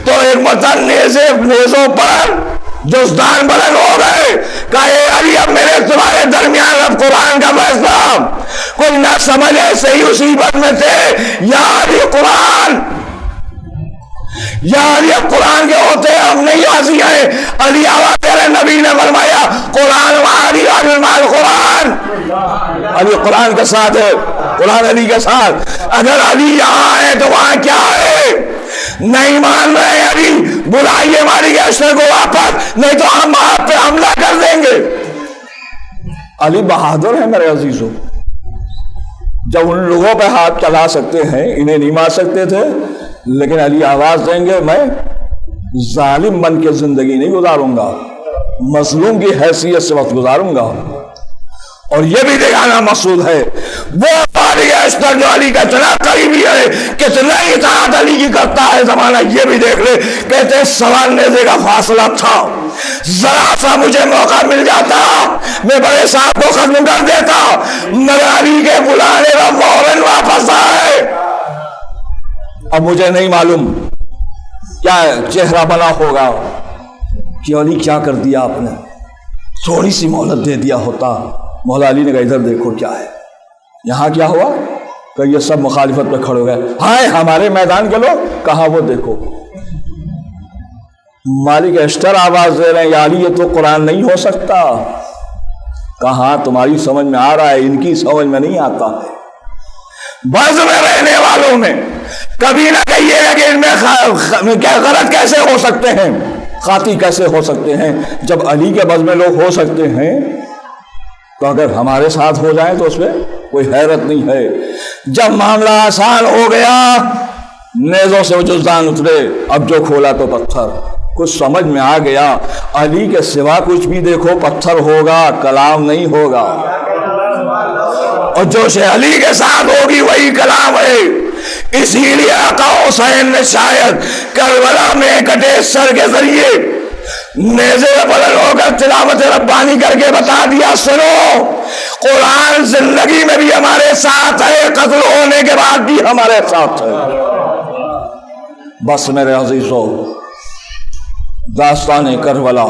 تو ایک متن نیزوں پر جزدان بلند ہو گئے، کہا اے علی اب میرے تمہارے درمیان اب قرآن کا فیصلہ، کوئی نہ سمجھے صحیح مصیبت میں تھے، یا علی قرآن، یا علی اب قرآن کے ہوتے ہم نہیں راضی ہیں۔ علی آواز تیرے نبی نے فرمایا قرآن وعلی المال قرآن، علی قرآن کے ساتھ ہے، قرآن علی کے ساتھ۔ اگر علی یہاں ہے تو وہاں کیا ہے؟ نہیں مان رہے علی، بلائیے ہماری گیشتر کو واپس، نہیں تو ہم آپ پہ حملہ کر دیں گے۔ علی بہادر ہے میرے عزیزوں، جب ان لوگوں پہ ہاتھ چلا سکتے ہیں، انہیں نہیں مار سکتے تھے، لیکن علی آواز دیں گے میں ظالم بن کے زندگی نہیں گزاروں گا، مظلوم کی حیثیت سے وقت گزاروں گا۔ اور یہ بھی دکھانا مقصود ہے وہ فارغ اشتر جو علی کا اتنا قریبی ہے، کتنا اطاعت علی کی کرتا ہے زمانہ، یہ بھی دیکھ لے۔ کہتے ہیں سوا نیزے کا فاصلہ تھا، ذرا سا مجھے موقع مل جاتا میں بڑے صاحب کو ختم کر دیتا، مگر علی کے بلانے کا فوراً واپس آئے۔ اب مجھے نہیں معلوم کیا چہرہ بنا ہوگا کہ علی کیا کر دیا آپ نے، تھوڑی سی مہلت دے دیا ہوتا۔ مولا علی نے کہا ادھر دیکھو کیا ہے، یہاں کیا ہوا کہ یہ سب مخالفت پہ کھڑے ہو گئے، ہائے ہمارے میدان کے لوگ، کہاں وہ دیکھو مالک اشتر آواز دے رہے ہیں یا علی یہ تو قرآن نہیں ہو سکتا۔ کہاں تمہاری سمجھ میں آ رہا ہے، ان کی سمجھ میں نہیں آتا ہے۔ بز میں رہنے والوں میں کبھی نہ کہیے گا کہ ان میں غلط کیسے ہو سکتے ہیں، خاطی کیسے ہو سکتے ہیں، جب علی کے بز میں لوگ ہو سکتے ہیں تو اگر ہمارے ساتھ ہو جائیں تو اس میں کوئی حیرت نہیں ہے۔ جب معاملہ آسان ہو گیا، نیزوں سے وہ جزدان اترے، اب جو کھولا تو پتھر، کچھ سمجھ میں آ گیا علی کے سوا کچھ بھی دیکھو پتھر ہوگا، کلام نہیں ہوگا، اور جو شے علی کے ساتھ ہوگی وہی کلام ہے۔ اسی لیے آقا حسین نے شاید کربلا میں کٹے سر کے ذریعے نیزے بلند ہو کر تلاوت ربانی کر کے بتا دیا سنو قرآن زندگی میں بھی ہمارے ساتھ ہے، قتل ہونے کے بعد بھی ہمارے ساتھ ہے۔ بس میرے عزیزو، داستان کربلا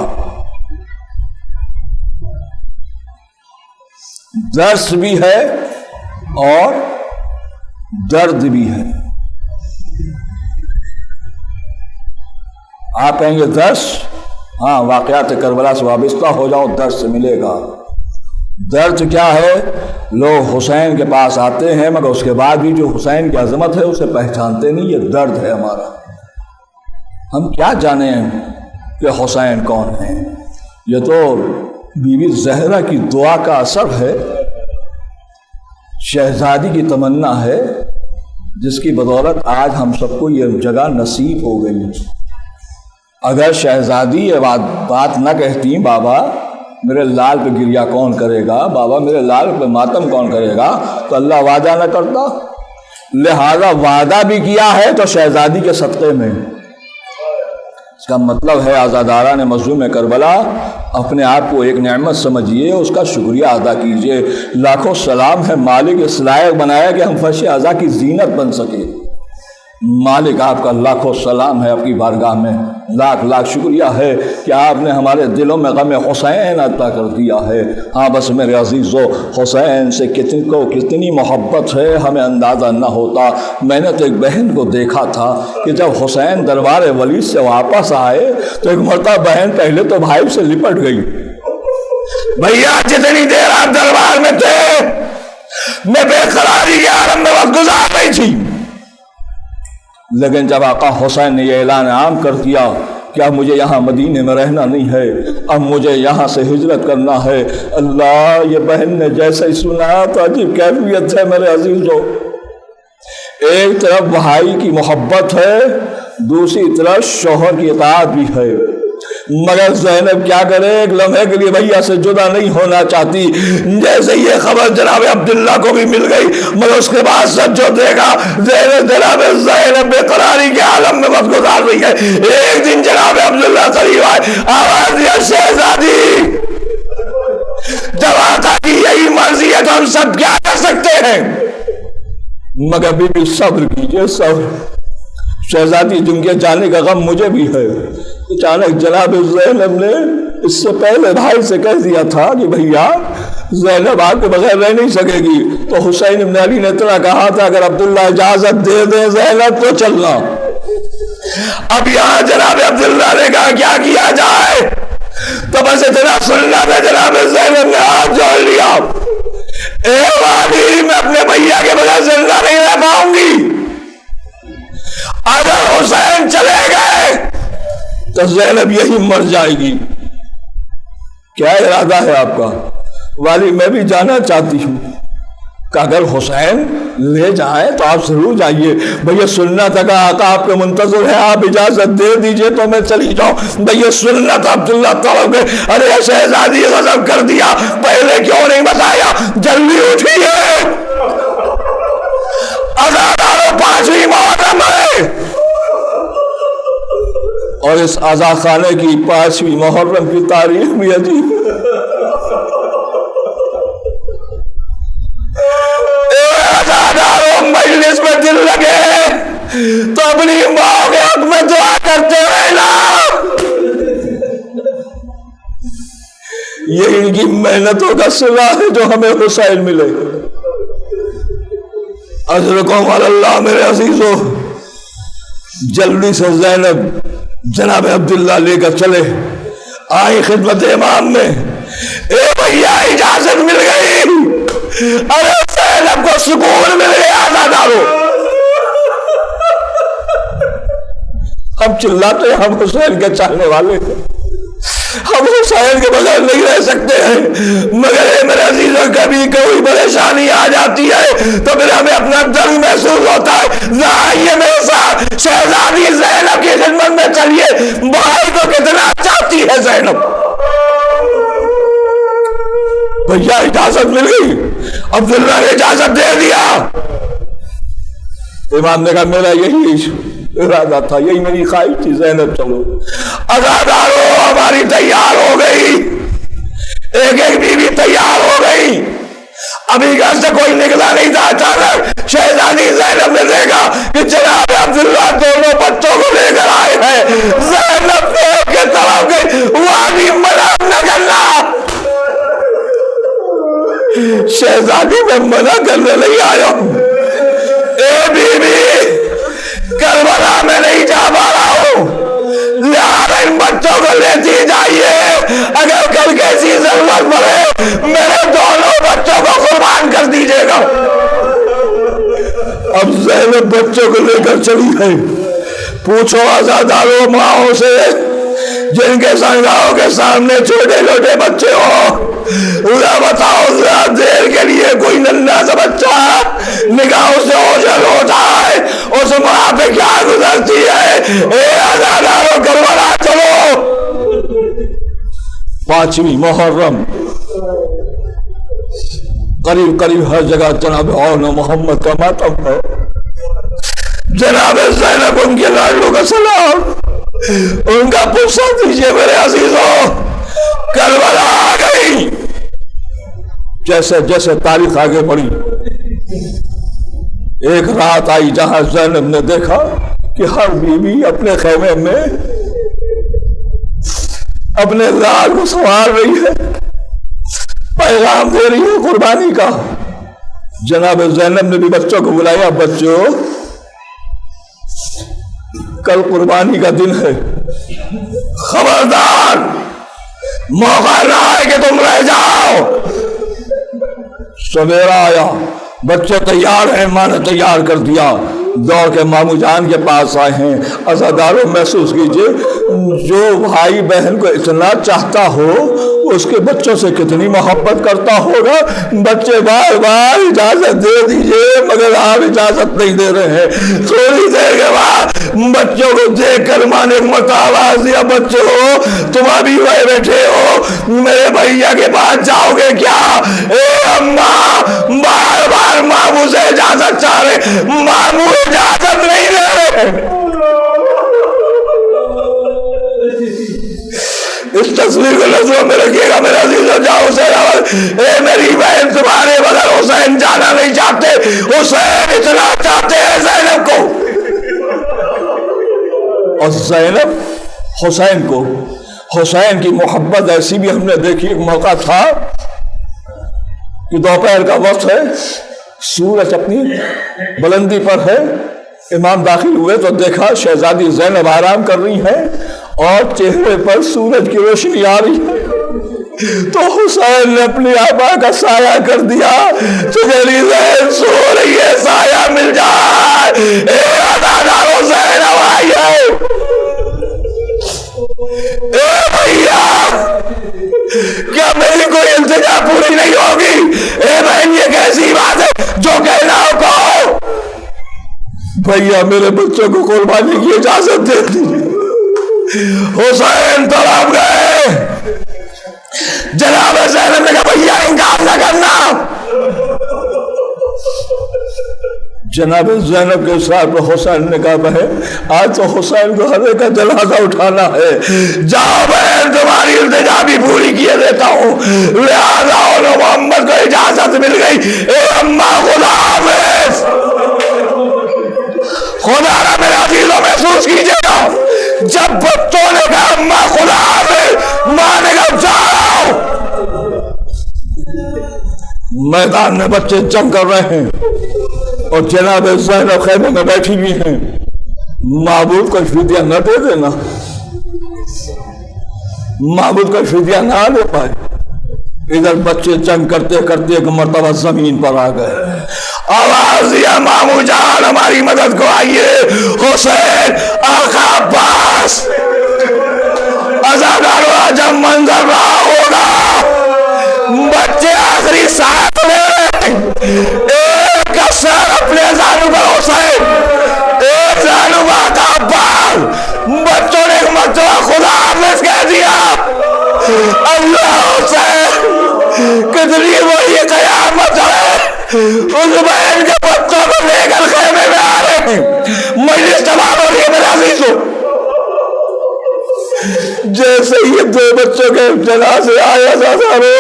درس بھی ہے اور درد بھی ہے. آپ کہیں گے درس، ہاں واقعات کربلا سے وابستہ ہو جاؤ، درس ملے گا. درد کیا ہے؟ لوگ حسین کے پاس آتے ہیں مگر اس کے بعد بھی جو حسین کی عظمت ہے اسے پہچانتے نہیں. یہ درد ہے ہمارا. ہم کیا جانیں کہ حسین کون ہیں؟ یہ تو بی بی زہرا کی دعا کا اثر ہے، شہزادی کی تمنا ہے، جس کی بدولت آج ہم سب کو یہ جگہ نصیب ہو گئی. اگر شہزادی یہ بات نہ کہتی بابا میرے لال پہ گریہ کون کرے گا، بابا میرے لال پہ ماتم کون کرے گا، تو اللہ وعدہ نہ کرتا. لہذا وعدہ بھی کیا ہے تو شہزادی کے صدقے میں. اس کا مطلب ہے آزاداران مظلوم کربلا اپنے آپ کو ایک نعمت سمجھیے، اس کا شکریہ ادا کیجیے. لاکھوں سلام ہے مالک اس لائق بنایا کہ ہم فرش اعضا کی زینت بن سکے. مالک آپ کا لاکھوں سلام ہے آپ کی بارگاہ میں، لاکھ لاکھ شکریہ ہے کہ آپ نے ہمارے دلوں میں غم حسین عطا کر دیا ہے. ہاں بس میرے عزیزو، حسین سے کتنی محبت ہے ہمیں اندازہ نہ ہوتا. میں نے تو ایک بہن کو دیکھا تھا کہ جب حسین دربار ولید سے واپس آئے تو ایک مرتبہ بہن پہلے تو بھائی سے لپٹ گئی، بھیا جتنی دیر آپ دربار میں تھے میں بے قراری کے عالم میں وقت گزار رہی تھی. لیکن جب آقا حسین نے یہ اعلان عام کر دیا کہ اب مجھے یہاں مدینے میں رہنا نہیں ہے، اب مجھے یہاں سے ہجرت کرنا ہے، اللہ یہ بہن نے جیسے ہی سنا تو عجیب کیفیت ہے میرے عزیزو. ایک طرف بھائی کی محبت ہے، دوسری طرف شوہر کی اطاعت بھی ہے. مگر زینب کیا کرے، ایک لمحے کے لیے بھیا سے جدا نہیں ہونا چاہتی. جیسے یہ خبر جناب عبداللہ کو بھی مل گئی مگر اس کے بعد سب جو دیکھا جناب زینب بے قراری کے عالم میں وقت گزار رہی ہے. ایک دن جناب عبداللہ قریب آئے، آواز دیا شہزادی. جب آقا کی یہی مرضی ہے تو ہم سب کیا کر سکتے ہیں. مگر بی بی صبر کیجئے، صبر. شہزادی جن کے جانے کا غم مجھے بھی ہے. اچانک جناب زینب نے اس سے پہلے بھائی سے کہہ دیا تھا کہ بھیا زینب آپ کے بغیر رہ نہیں سکے گی. تو حسین بن علی نے اتنا کہا تھا اگر عبداللہ اجازت دے دیں زینب تو چلنا. اب یہاں جناب عبداللہ نے کہا کیا کیا جائے، تو بس اتنا سننا تھا. جناب زینب نے ہاتھ جوڑ لیا، اے والی میں اپنے بھیا کے بغیر زندہ نہیں رہ پاؤں گی. اگر حسین چلے گئے تو زینب یہی مر جائے گی. کیا ارادہ ہے آپ کا؟ والی میں بھی جانا چاہتی ہوں کہ اگر حسین لے جائیں تو آپ ضرور جائیے. بھیا سننا تھا کہ آقا آپ کے منتظر ہے، آپ اجازت دے دیجئے تو میں چلی جاؤں. بھیا سننا تھا. عبداللہ طلب گئے، ارے شہزادی غضب کر دیا، پہلے کیوں نہیں بتایا، جلدی اٹھیے. عزادارو 5ویں محرم ہے اور اس عزا خانے کی 5ویں محرم کی تاریخ بھی عجیب. عزادارو مجلس میں دل لگے تو اپنی ماں کے حق میں دعا کرتے رہنا. یہ ان کی محنتوں کا صلہ ہے جو ہمیں حسین ملے. اجرکم علی اللہ میرے عزیزو. جلدی سے زینب جناب عبداللہ لے کر چلے، آئی خدمت امام میں. اے بھیا اجازت مل گئی، ارے زینب کو سکون مل گیا. عزادارو ہم چلاتے ہم حسین کے چاہنے والے ہیں، ہم حسین کے بغیر نہیں رہ سکتے ہیں. مگر میرے عزیزوں کبھی کوئی پریشانی آ جاتی ہے تو پھر ہمیں اپنا درد محسوس ہوتا ہے. آئیے میرے ساتھ شہزادی زینب کی خدمت میں چلیے. بھائی کو کتنا چاہتی ہے زینب. بھیا اجازت مل گئی، عبداللہ نے اجازت دے دیا. امام نے کہا میرا یہی ارادہ تھا، یہی میری خواہش تھی. زینب چلو. عزادارو ہماری تیار ہو گئی، ایک ایک بیوی تیار ہو گئی. ابھی گھر سے کوئی نکلا نہیں تھا. اچانک شہزادی زینب نے دیکھا کہ جناب عبداللہ دونوں بچوں کو لے کر آئے ہیں. زینب دیکھ کے طرف گئی، وادی منع نہ کرنا. شہزادی میں منع کرنے نہیں آیا ہوں، اے بیوی کربلا میں نہیں جا پا رہا ہوں، لہذا ان بچوں کو لیتی جائیے، اگر کل کیسی ضرورت پڑے میرے دونوں بچوں کو قربان کر دیجیے گا۔ اب زینب بچوں کو لے کر چلی ہے، پوچھو عزاداروں ماؤں سے جن کے سنگاؤں کے سامنے چھوٹے چھوٹے بچے ہو، بتاؤ ذرا دیر کے لیے کوئی ننھا سا بچہ نگاہوں سے اوجھل ہوتا ہے، اس ماں پہ کیا گزرتی ہے؟ اے عزاداروں کربلا چلو۔ 5ویں محرم قریب قریب ہر جگہ جناب اول محمد کا ماتم ہے، جناب زینب ان کے لاڈلوں کا سلام، ان کا پوچھا دیجئے میرے عزیزوں، کربلا آ گئی۔ جیسے جیسے تاریخ آگے بڑھی، ایک رات آئی جہاں زینب نے دیکھا کہ ہر بیوی اپنے خیمے میں اپنے لال کو سنوار رہی ہے، پیغام دے رہی ہے قربانی کا۔ جناب زینب نے بھی بچوں کو بلایا، بچوں کل قربانی کا دن ہے، خبردار موقع نہ ہے کہ تم رہ جاؤ۔ سویرا آیا، بچے تیار ہیں، ماں نے تیار کر دیا، دوڑ کے ماموں جان کے پاس آئے ہیں۔ عزاداروں محسوس کیجئے، جو بھائی بہن کو اتنا چاہتا ہو اس کے بچوں سے کتنی محبت کرتا ہوگا۔ بچے بار بار اجازت دے دیجئے مگر آپ اجازت نہیں دے رہے ہیں۔ تھوڑی دیر کے بعد بچوں کو دیکھ کر ماں نے آواز دیا، بچوں تم ابھی وہاں بیٹھے ہو، میرے بھیا کے پاس جاؤ گے کیا؟ اے اماں بار بار ماموں سے اجازت چاہ رہے، ماموں اجازت نہیں دے رہے۔ اس تصویر کو نظروں میں رکھیے گا میرے عزیزوں، جاؤ حسین، اے میری بہن تمہارے بغیر حسین جانا نہیں چاہتے، حسین اتنا چاہتے ہیں زینب کو۔ اور زینب حسین کو، حسین کی محبت ایسی بھی ہم نے دیکھی۔ ایک موقع تھا کہ دوپہر کا وقت ہے، سورج اپنی بلندی پر ہے، امام داخل ہوئے تو دیکھا شہزادی زینب آرام کر رہی ہیں اور چہرے پر سورج کی روشنی آ رہی ہے، تو حسین نے اپنی آبا کا سایہ کر دیا، چچیری زینب سو رہی ہے، سایہ مل جائے، اے عزاداروں زینب آئی ہے، اے بھیا کیا میری کوئی التجا پوری نہیں ہوگی؟ اے بہن یہ کیسی بات ہے، جو کہنا ہو کہو۔ بھیا میرے بچوں کو قربانی کی اجازت دے دیجیے۔ حسین تڑپ گئے، جناب زینب نے کہا بھیا انکار نہ کرنا۔ جناب زینب کے ساتھ حسین نے کہا بہن آج تو حسین کو ہر ایک کا جنازہ اٹھانا ہے، جاؤ بہن تمہاری التجا بھی پوری کیے دیتا ہوں۔ لہذا محمد کو اجازت مل گئی۔ اے اماں خدا حافظ، خدا را میرے عزیزوں محسوس کیجئے گا، جب بچوں نے کہا اماں خدا حافظ، ماں نے کہا جاؤ۔ میدان میں بچے جنگ کر رہے ہیں اور جناب زینب خیمے میں بیٹھی ہوئی ہیں، معبود کو فدیہ نہ دے دینا، معبود کو فدیہ نہ دے پائے۔ ادھر بچے جنگ کرتے کرتے ایک مرتبہ زمین پر آ گئے، آواز دیا ماموں جان ہماری مدد کو آئیے، حسین آقا عباس۔ عزاداروں جب منظر رہا ہوگا، بچے آخری ساتھ لے ایک کا سر اپنے زانو پر حسین، ایک زانو پر آقا عباس، بچوں نے ایک مرتبہ خدا حافظ کہہ دیا۔ اللہ حسین کتنی بڑی قیامت ہے، اس بہن کے بچوں کو لے کر خیمے میں آ رہے ہیں، مجلس تمام ہو رہی ہے میرے عزیزوں۔ جیسے یہ دو بچوں کے جنازے آیا زادارو،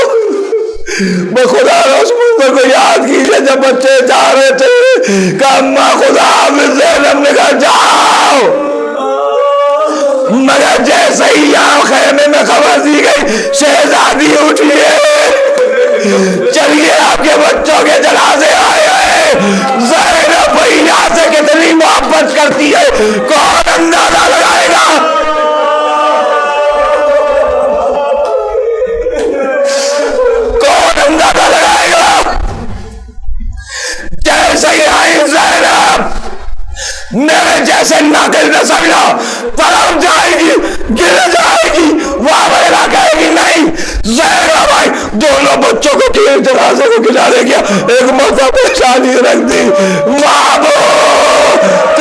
بخدا اس منظر کو یاد کیجئے جب بچے جا رہے تھے کہ اماں خدا حافظ، زینب نے کہا جاؤ، مگر جیسے ہی یہاں خیمے میں خبر دی گئی شہزادی اٹھیے، چلیے آپ کے بچوں جیسے ناقص نہ سمجھنا، طرف جائے گی گر جائے گی، واہ ویلا کہے گی نہیں۔ زہرا بھائی دونوں بچوں کو جنازے کو گرانے گیا، ایک موقع پریشانی رکھ دی، محبوب